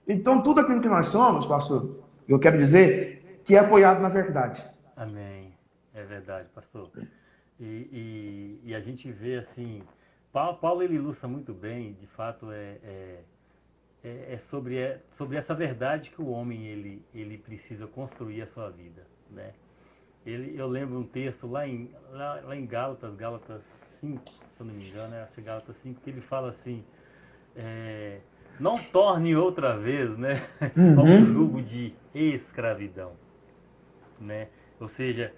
Então, tudo aquilo que nós somos, pastor, eu quero dizer que é apoiado na verdade. Amém. É verdade, pastor. E a gente vê assim, Paulo ele ilustra muito bem, de fato, sobre essa verdade que o homem ele precisa construir a sua vida, né? Eu lembro um texto lá em Gálatas 5, se eu não me engano, acho que Gálatas 5, que ele fala assim, não torne outra vez, né, ao jugo de escravidão, né? Ou seja,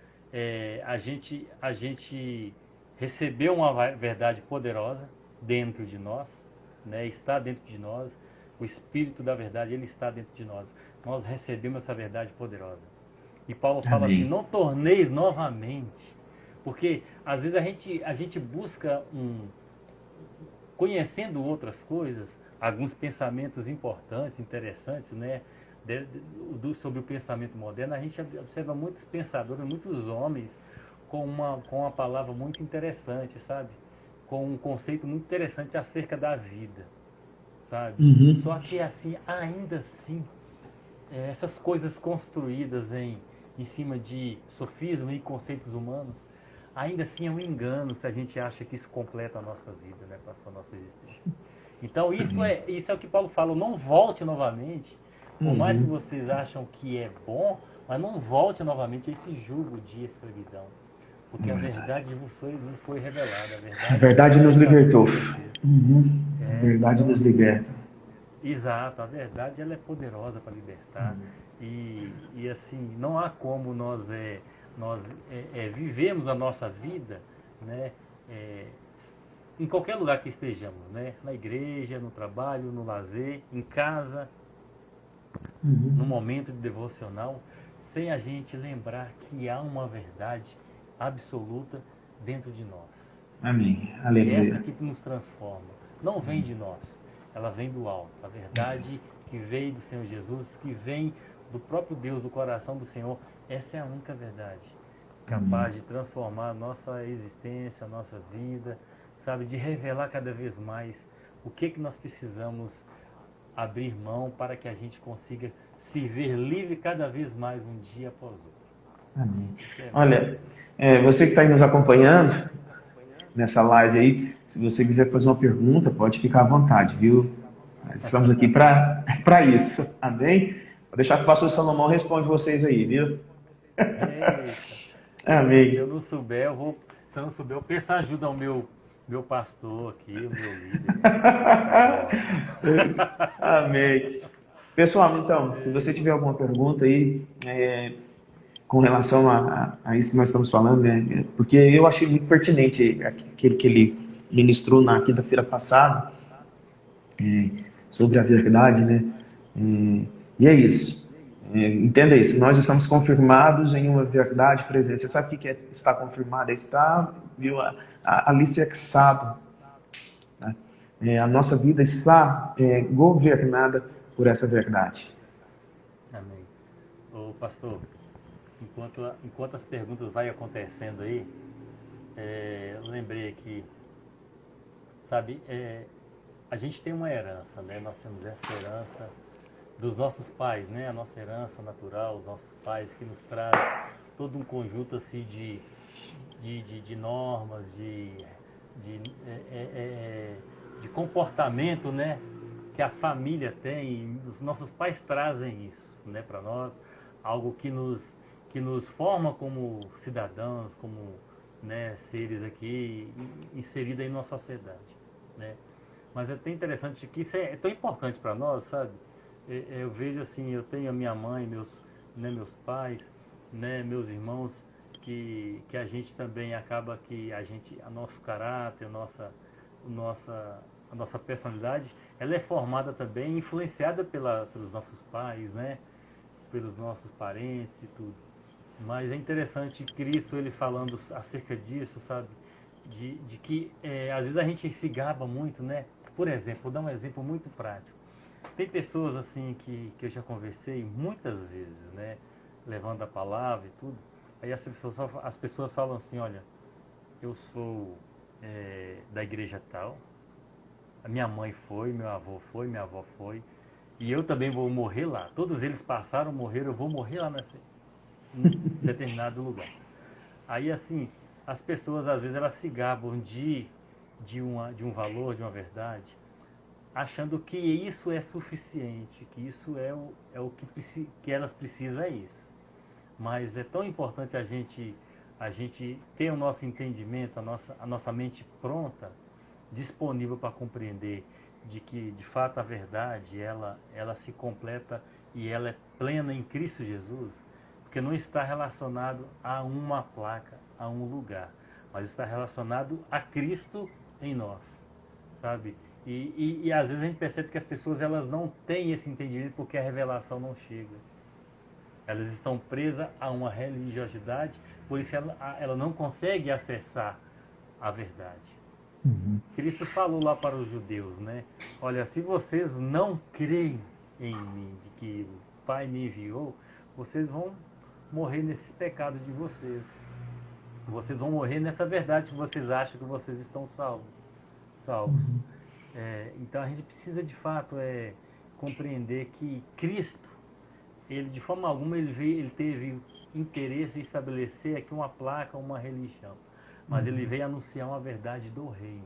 a gente recebeu uma verdade poderosa dentro de nós, né? Está dentro de nós, o Espírito da verdade, ele está dentro de nós. Nós recebemos essa verdade poderosa. E Paulo fala assim, não torneis novamente, porque às vezes a gente busca conhecendo outras coisas, alguns pensamentos importantes, interessantes, né? Sobre o pensamento moderno, a gente observa muitos pensadores, muitos homens com uma palavra muito interessante, sabe? Com um conceito muito interessante acerca da vida, sabe? Só que assim, ainda assim, essas coisas construídas em cima de sofisma e conceitos humanos, ainda assim é um engano se a gente acha que isso completa a nossa vida, né? A nossa existência. Então isso é o que Paulo fala, não volte novamente, por mais que vocês acham que é bom, mas não volte novamente a esse jugo de escravidão. Porque a verdade nos foi revelada. A verdade nos libertou. A verdade nos liberta. Exato, a verdade ela é poderosa para libertar. E assim, não há como nós vivemos a nossa vida, né, em qualquer lugar que estejamos, né? Na igreja, no trabalho, no lazer, em casa, no momento de devocional, sem a gente lembrar que há uma verdade absoluta dentro de nós. Amém. Essa Aleluia. que nos transforma. Não vem de nós, ela vem do alto. A verdade que veio do Senhor Jesus, que vem do próprio Deus, do coração do Senhor, essa é a única verdade capaz de transformar a nossa existência, a nossa vida, sabe, de revelar cada vez mais o que nós precisamos abrir mão para que a gente consiga se ver livre cada vez mais um dia após outro. Amém. Olha, você que está aí nos acompanhando nessa live aí, se você quiser fazer uma pergunta, pode ficar à vontade, viu? Nós estamos aqui para isso, amém? Vou deixar que o pastor Salomão responde vocês aí, viu? Eita. Amém. Se eu não souber, se eu não souber, eu peço ajuda ao meu pastor aqui, o meu líder. Amém. Pessoal, então, se você tiver alguma pergunta aí com relação a isso que nós estamos falando, né, porque eu achei muito pertinente aquele que ele ministrou na quinta-feira passada, sobre a verdade, né? E é isso. Entenda isso, nós estamos confirmados em uma verdade presente. Você sabe o que é estar confirmado? É estar, viu, alicerçado. Né? A nossa vida está governada por essa verdade. Amém. Ô pastor, enquanto as perguntas vai acontecendo aí, eu lembrei aqui, sabe, a gente tem uma herança, né? Nós temos essa herança dos nossos pais, né? A nossa herança natural, os nossos pais que nos trazem todo um conjunto assim de normas, de comportamento, né? Que a família tem, os nossos pais trazem isso, né? Para nós, algo que nos forma como cidadãos, como, né, seres aqui inseridos em nossa sociedade, né? Mas é até interessante que isso é tão importante para nós, sabe? Eu vejo assim, eu tenho a minha mãe, meus pais, né, meus irmãos, que a gente também acaba que a nosso caráter, a nossa personalidade, ela é formada também, influenciada pelos nossos pais, né, pelos nossos parentes e tudo. Mas é interessante Cristo, ele falando acerca disso, sabe? De que às vezes a gente se gaba muito, né? Por exemplo, vou dar um exemplo muito prático. Tem pessoas assim que eu já conversei muitas vezes, né? Levando a palavra e tudo. Aí as pessoas falam assim, olha, eu sou da igreja tal, a minha mãe foi, meu avô foi, minha avó foi, e eu também vou morrer lá. Todos eles passaram, morreram, eu vou morrer lá em determinado lugar. Aí assim, as pessoas às vezes elas se gabam de um valor, de uma verdade, achando que isso é suficiente, que isso é o que elas precisam, é isso. Mas é tão importante a gente ter o nosso entendimento, a nossa mente pronta, disponível para compreender de que, de fato, a verdade, ela se completa e ela é plena em Cristo Jesus, porque não está relacionado a uma placa, a um lugar, mas está relacionado a Cristo em nós, sabe? E às vezes a gente percebe que as pessoas elas não têm esse entendimento porque a revelação não chega. Elas estão presas a uma religiosidade, por isso ela não consegue acessar a verdade. Uhum. Cristo falou lá para os judeus, né? Olha, se vocês não creem em mim, de que o Pai me enviou, vocês vão morrer nesses pecados de vocês. Vocês vão morrer nessa verdade que vocês acham que vocês estão salvos. Uhum. Então a gente precisa de fato compreender que Cristo, ele de forma alguma ele teve interesse em estabelecer aqui uma placa, uma religião, mas ele veio anunciar uma verdade do reino.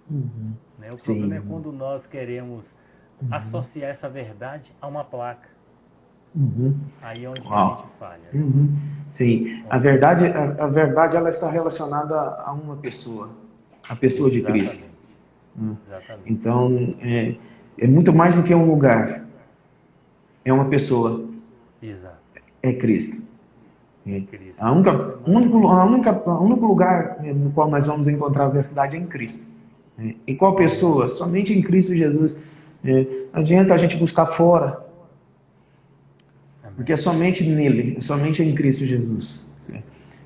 Uhum. Né? O Sim. problema é quando nós queremos associar essa verdade a uma placa. Uhum. Aí é onde Uau. a gente falha. Uhum. Sim, a verdade ela está relacionada a uma pessoa, a pessoa de Cristo. Exatamente. Então, é muito mais do que um lugar. É uma pessoa. Exato. É Cristo. Cristo. O único lugar no qual nós vamos encontrar a verdade é em Cristo. Em qual pessoa? Somente em Cristo Jesus. Não adianta a gente buscar fora. Porque é somente nele, é somente em Cristo Jesus.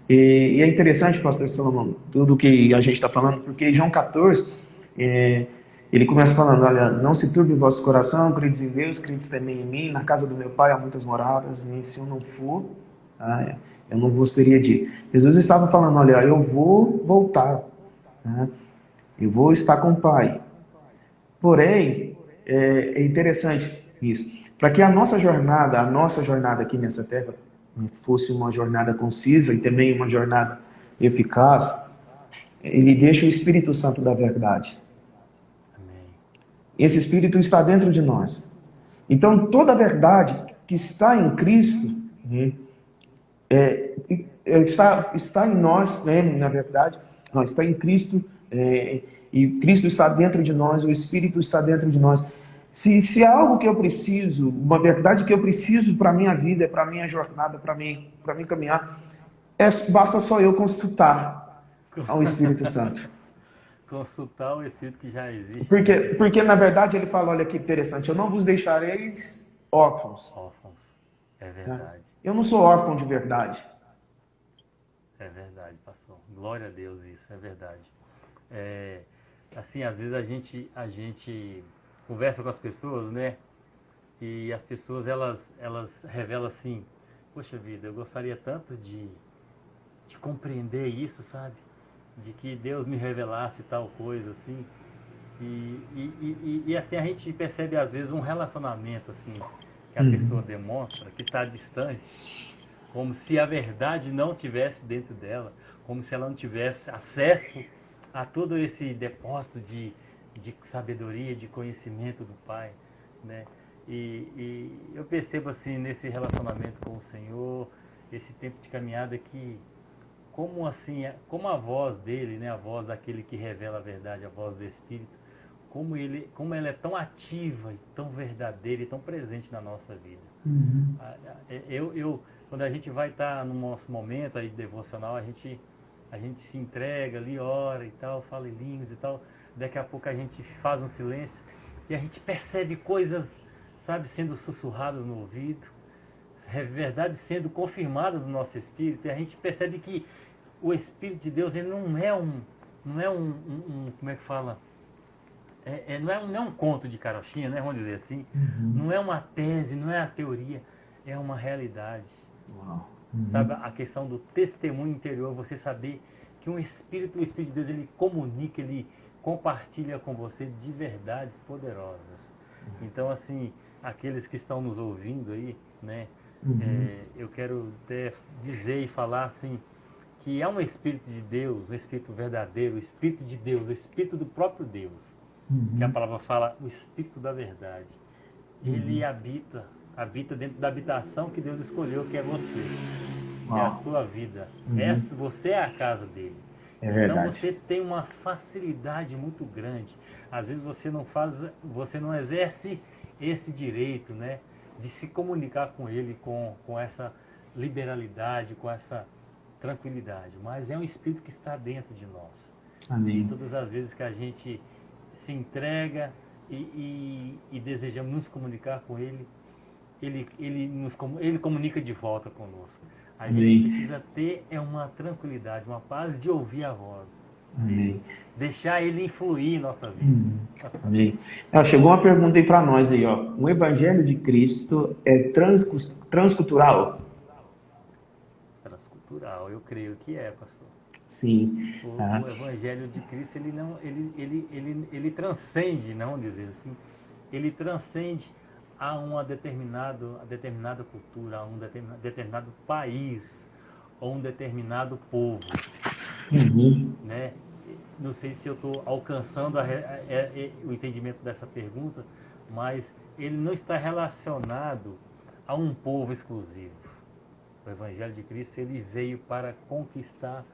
E é interessante, pastor Salomão, tudo que a gente está falando, porque João 14, ele começa falando, olha, não se turbe o vosso coração, credes em Deus, credes também em mim, na casa do meu pai há muitas moradas, nem se eu não for, eu não vos teria dito. Jesus estava falando, olha, eu vou voltar, né? Eu vou estar com o Pai. Porém, é interessante isso. Para que a nossa jornada aqui nessa terra fosse uma jornada concisa e também uma jornada eficaz, ele deixa o Espírito Santo da verdade. Amém. Esse Espírito está dentro de nós. Então, toda a verdade que está em Cristo está em nós, na verdade, não, está em Cristo, e Cristo está dentro de nós, o Espírito está dentro de nós. Se há algo que eu preciso, uma verdade que eu preciso para a minha vida, para a minha jornada, para mim caminhar, basta só eu consultar ao Espírito Santo. Consultar o Espírito que já existe. Porque na verdade ele fala, olha que interessante, eu não vos deixareis órfãos. Órfãos. É verdade. Eu não sou órfão de verdade. É verdade, pastor. Glória a Deus, isso é verdade. Assim, às vezes a gente conversa com as pessoas, né? E as pessoas, elas revelam assim, poxa vida, eu gostaria tanto de compreender isso, sabe? De que Deus me revelasse tal coisa, assim. E assim, a gente percebe às vezes um relacionamento, assim, que a pessoa demonstra, que está distante, como se a verdade não tivesse dentro dela, como se ela não tivesse acesso a todo esse depósito de sabedoria, de conhecimento do Pai, né? E eu percebo assim, nesse relacionamento com o Senhor, esse tempo de caminhada, que como assim, como a voz dele, né, a voz daquele que revela a verdade, a voz do Espírito, como ela é tão ativa e tão verdadeira e tão presente na nossa vida. Quando a gente vai estar no nosso momento aí devocional, a gente se entrega ali, ora e tal, fala em línguas e tal, daqui a pouco a gente faz um silêncio e a gente percebe coisas, sabe, sendo sussurradas no ouvido, verdades sendo confirmadas no nosso espírito, e a gente percebe que o Espírito de Deus, ele não é um como é que fala? Não é um conto de carochinha, né? Vamos dizer assim. Não é uma tese, não é a teoria, é uma realidade. Sabe, a questão do testemunho interior, você saber que o Espírito de Deus, ele comunica, ele compartilha com você de verdades poderosas. Então, assim, aqueles que estão nos ouvindo aí, né? Eu quero até dizer e falar assim, que é um Espírito de Deus, um Espírito verdadeiro, o Espírito de Deus, o Espírito do próprio Deus, que a palavra fala, o Espírito da verdade. Ele habita dentro da habitação que Deus escolheu, que é você, que é a sua vida. Você é a casa dele. Então você tem uma facilidade muito grande. Às vezes você não exerce esse direito, né, de se comunicar com ele com essa liberalidade, com essa tranquilidade, mas é um Espírito que está dentro de nós. Amém. E todas as vezes que a gente se entrega e desejamos nos comunicar com ele, ele comunica de volta conosco. A gente precisa ter uma tranquilidade, uma paz de ouvir a voz. Amém. Deixar ele influir em nossa vida. Amém. Chegou uma pergunta aí para nós aí, ó. O Evangelho de Cristo é transcultural? Transcultural, eu creio que é, pastor. Sim. O Evangelho de Cristo, ele transcende, não dizer assim, ele transcende a uma determinada cultura, a um determinado país, ou um determinado povo. Né? Não sei se eu estou alcançando o entendimento dessa pergunta, mas ele não está relacionado a um povo exclusivo. O Evangelho de Cristo, ele veio para conquistar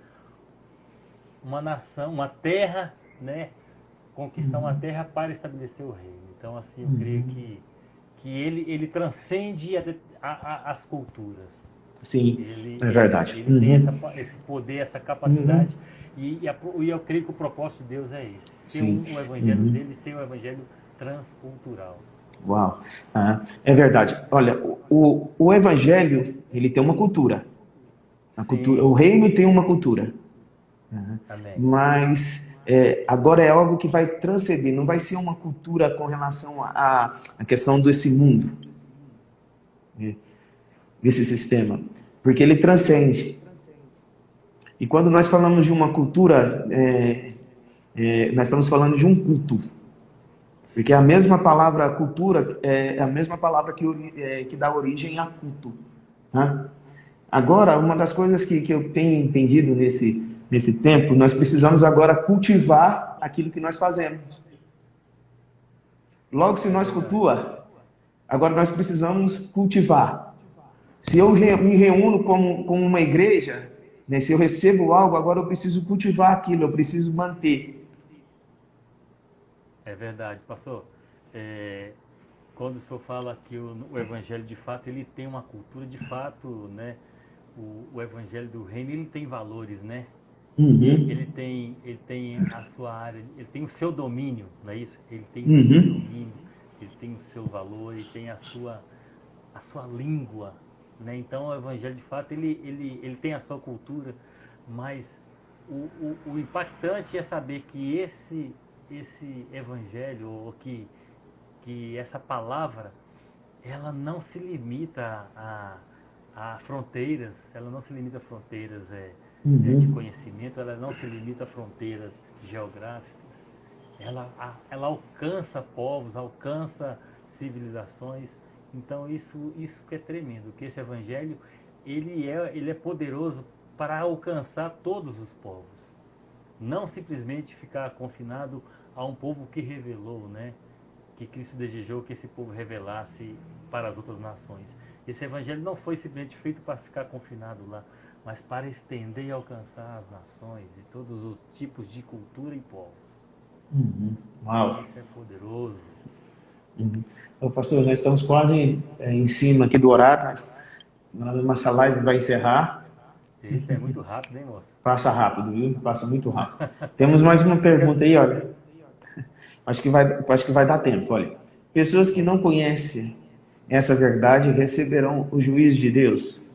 uma nação, uma terra, né? Conquistar uma terra para estabelecer o reino. Então, assim, eu creio que ele transcende as culturas. Sim, é verdade. Ele tem esse poder, essa capacidade, e eu creio que o propósito de Deus é esse. Ser o Evangelho dele, ser um Evangelho transcultural. Uau. É verdade. Olha, o evangelho, ele tem uma cultura. O reino tem uma cultura. Amém. Mas agora é algo que vai transcender, não vai ser uma cultura com relação à questão desse mundo, né, desse sistema, porque ele transcende. E quando nós falamos de uma cultura, nós estamos falando de um culto, porque a mesma palavra cultura é a mesma palavra que dá origem a culto, né? Agora, uma das coisas que eu tenho entendido nesse tempo, nós precisamos agora cultivar aquilo que nós fazemos. Logo, se nós cultua, agora nós precisamos cultivar. Se eu me reúno como uma igreja, né, se eu recebo algo, agora eu preciso cultivar aquilo, eu preciso manter. É verdade, pastor. Quando o senhor fala que o evangelho de fato ele tem uma cultura de fato, né? O evangelho do reino ele tem valores, né? Uhum. Ele tem a sua área, ele tem o seu domínio, não é isso? Ele tem o seu domínio, ele tem o seu valor, ele tem a sua língua, né? Então o evangelho de fato ele tem a sua cultura, mas o impactante é saber que esse evangelho, ou que essa palavra, ela não se limita a fronteiras, ela não se limita a fronteiras de conhecimento, ela não se limita a fronteiras geográficas, ela alcança povos, alcança civilizações. Então isso que é tremendo, que esse evangelho ele é poderoso para alcançar todos os povos, não simplesmente ficar confinado a um povo que revelou, né? Que Cristo desejou que esse povo revelasse para as outras nações. Esse evangelho não foi simplesmente feito para ficar confinado lá, mas para estender e alcançar as nações e todos os tipos de cultura e povos. Uau. Isso é poderoso. Então, pastor, nós estamos quase em cima aqui do horário, nossa live vai encerrar. Eita, é muito rápido, hein, moço? Passa rápido, viu? Passa muito rápido. Temos mais uma pergunta aí, olha. Acho que vai dar tempo, olha. Pessoas que não conhecem essa verdade receberão o juízo de Deus?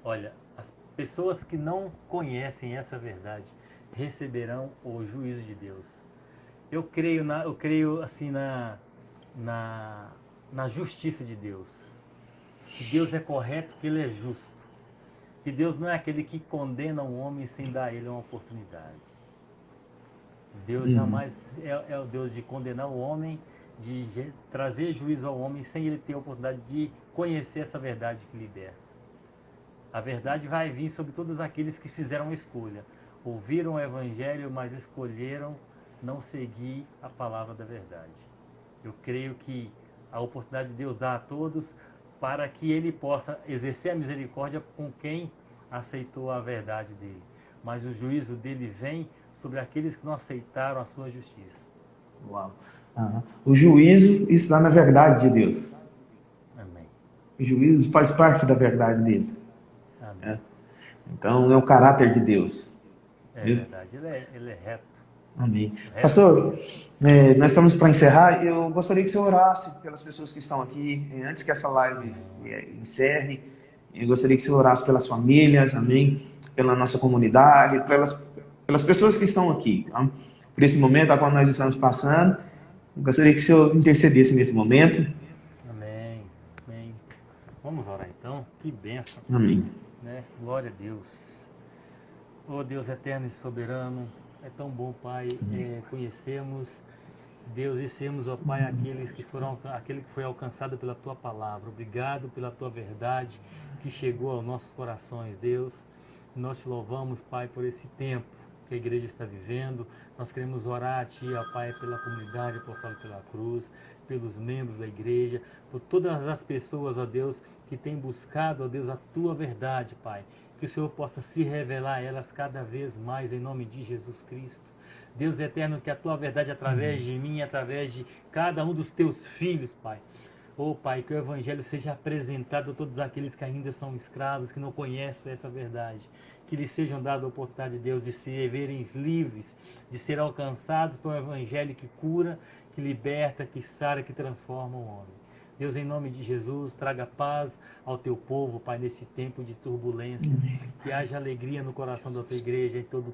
Olha, as pessoas que não conhecem essa verdade receberão o juízo de Deus. Eu creio assim na justiça de Deus. Que Deus é correto, que Ele é justo. Que Deus não é aquele que condena um homem sem dar a ele uma oportunidade. Deus jamais é o Deus de condenar o homem, de trazer juízo ao homem sem ele ter a oportunidade de conhecer essa verdade que liberta. A verdade vai vir sobre todos aqueles que fizeram a escolha. Ouviram o evangelho, mas escolheram não seguir a palavra da verdade. Eu creio que a oportunidade de Deus dá a todos para que ele possa exercer a misericórdia com quem aceitou a verdade dele. Mas o juízo dele vem sobre aqueles que não aceitaram a sua justiça. Uau. O juízo está na verdade de Deus. Amém. O juízo faz parte da verdade dele. Amém. Então é o caráter de Deus. É verdade, ele é reto. Amém. Pastor, nós estamos para encerrar. Eu gostaria que você orasse pelas pessoas que estão aqui, antes que essa live encerre. Eu gostaria que você orasse pelas famílias, amém? Pela nossa comunidade, pelas pessoas que estão aqui, tá? Por esse momento a qual nós estamos passando. Eu gostaria que o senhor intercedesse nesse momento. Amém. Amém. Vamos orar então. Que bênção. Amém. Né? Glória a Deus. Oh Deus eterno e soberano, é tão bom, Pai, conhecermos Deus e sermos, ó Pai, aquele que foi alcançado pela Tua palavra. Obrigado pela Tua verdade que chegou aos nossos corações, Deus. Nós te louvamos, Pai, por esse tempo que a igreja está vivendo. Nós queremos orar a Ti, ó Pai, pela comunidade apostólica pela cruz, pelos membros da igreja, por todas as pessoas, ó Deus, que têm buscado, ó Deus, a Tua verdade, Pai. Que o Senhor possa se revelar a elas cada vez mais, em nome de Jesus Cristo. Deus eterno, que a Tua verdade através de mim, através de cada um dos Teus filhos, Pai. Oh, Pai, que o Evangelho seja apresentado a todos aqueles que ainda são escravos, que não conhecem essa verdade. que lhes sejam dadas a oportunidade de Deus de se verem livres, de ser alcançados pelo Evangelho que cura, que liberta, que sara, que transforma o homem. Deus, em nome de Jesus, traga paz ao teu povo, Pai, nesse tempo de turbulência. Que haja alegria no coração da tua igreja em todo